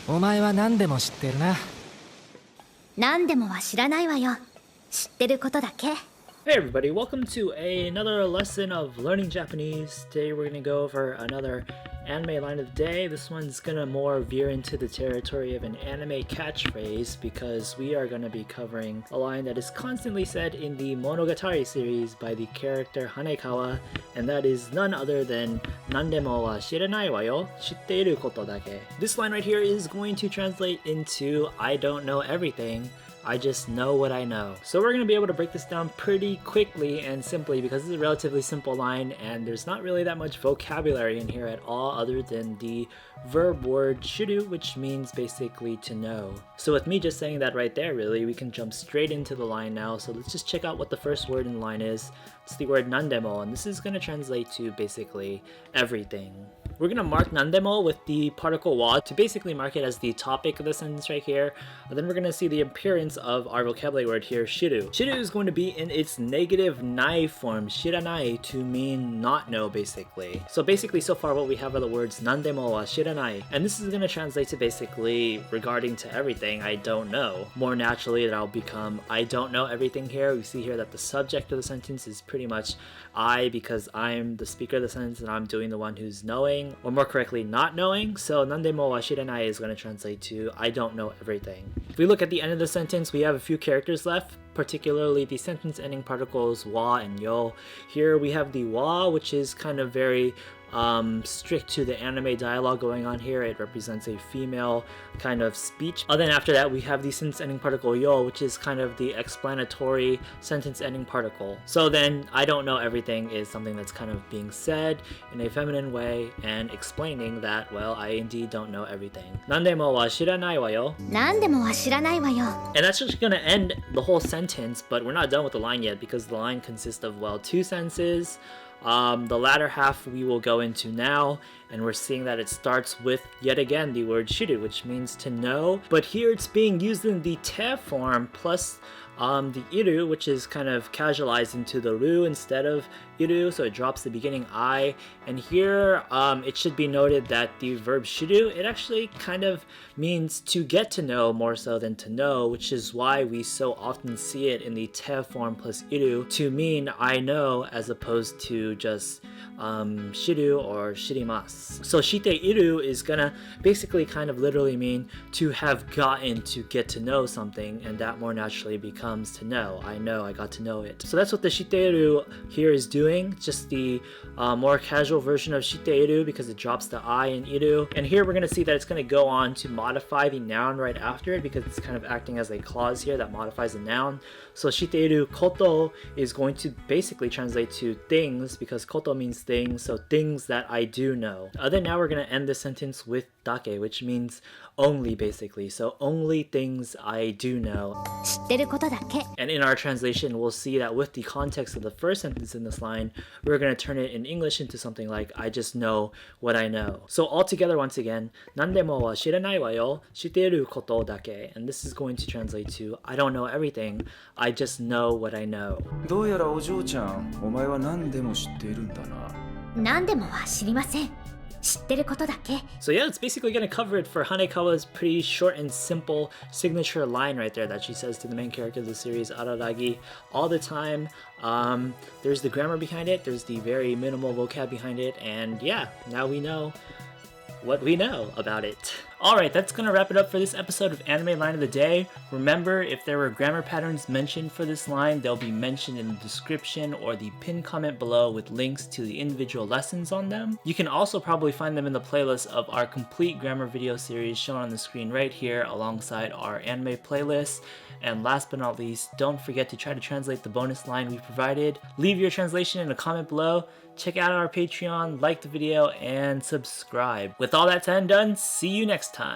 お前は何でも知ってるな。何でもは知らないわよ。知ってることだけ。Hey everybody, welcome to another lesson of learning Japanese. Today we're going to go over another anime line of the day. This one's going to more veer into the territory of an anime catchphrase because we are going to be covering a line that is constantly said in the Monogatari series by the character Hanekawa, and that is none other than Nandemo wa shiranai wa yo, shitte iru koto dake. This line right here is going to translate into I don't know everything, I just know what I know. So we're going to be able to break this down pretty quickly and simply because it's a relatively simple line and there's not really that much vocabulary in here at all other than the verb word shiru, which means basically to know. So with me just saying that right there, really, we can jump straight into the line now. So let's just check out what the first word in the line is. It's the word nandemo, and this is going to translate to basically everything. We're going to mark nandemo with the particle wa to basically mark it as the topic of the sentence right here. And then we're going to see the appearance of our vocabulary word here, shiru. Shiru is going to be in its negative nai form, shiranai, to mean not know basically. So basically so far what we have are the words nandemo wa shiranai. And this is going to translate to basically regarding to everything, I don't know. More naturally that'll become I don't know everything here. We see here that the subject of the sentence is pretty much I because I'm the speaker of the sentence and I'm doing the one who's knowing, or more correctly not knowing. So nandemo wa shiranai is going to translate to I don't know everything. If we look at the end of the sentence, we have a few characters left, particularly the sentence ending particles wa and yo. Here we have the wa, which is kind of very strict to the anime dialogue going on here. It represents a female kind of speech. And then after that we have the sentence ending particle yo, which is kind of the explanatory sentence ending particle. So then I don't know everything is something that's kind of being said in a feminine way and explaining that, well, I indeed don't know everything. Nandemo wa shiranai wa yo. 何でもは知らないわよ。 And that's just gonna end the whole sentence, but we're not done with the line yet because the line consists of, well, two sentences. The latter half we will go into now, and we're seeing that it starts with, yet again, the word shiru, which means to know, but here it's being used in the te form plus the iru, which is kind of casualized into the ru instead of iru, so it drops the beginning I. And here it should be noted that the verb shiru, it actually kind of means to get to know more so than to know, which is why we so often see it in the te form plus iru to mean I know as opposed to just shiru or shirimasu. So shitte iru is gonna basically kind of literally mean to have gotten, to get to know something, and that more naturally becomes to know. I know, I got to know it. So that's what the shitte iru here is doing, just the more casual version of shitte iru because it drops the I in iru. And here we're gonna see that it's gonna go on to modify the noun right after it because it's kind of acting as a clause here that modifies the noun. So shitte iru koto is going to basically translate to things because koto means things, so things that I do know. Then now we're going to end the sentence with dake, which means only basically, so only things I do know. 知ってることだけ。 And in our translation we'll see that with the context of the first sentence in this line, we're going to turn it in English into something like I just know what I know. So all together once again, nandemo wa shiranai wa yo, shitteru koto dake, and this is going to translate to I don't know everything, I just know what I know. どうやらお嬢ちゃん、お前は何でも知っているんだな。何でもは知りません。知ってることだけ。 So yeah, it's basically going to cover it for Hanekawa's pretty short and simple signature line right there that she says to the main character of the series, Araragi, all the time. There's the grammar behind it, there's the very minimal vocab behind it, and yeah, now we know what we know about it. Alright, that's gonna wrap it up for this episode of Anime Line of the Day. Remember, if there were grammar patterns mentioned for this line, they'll be mentioned in the description or the pinned comment below with links to the individual lessons on them. You can also probably find them in the playlist of our complete grammar video series shown on the screen right here alongside our anime playlist. And last but not least, don't forget to try to translate the bonus line we provided. Leave your translation in a comment below. Check out our Patreon, like the video, and subscribe. With all that said and done, see you next time.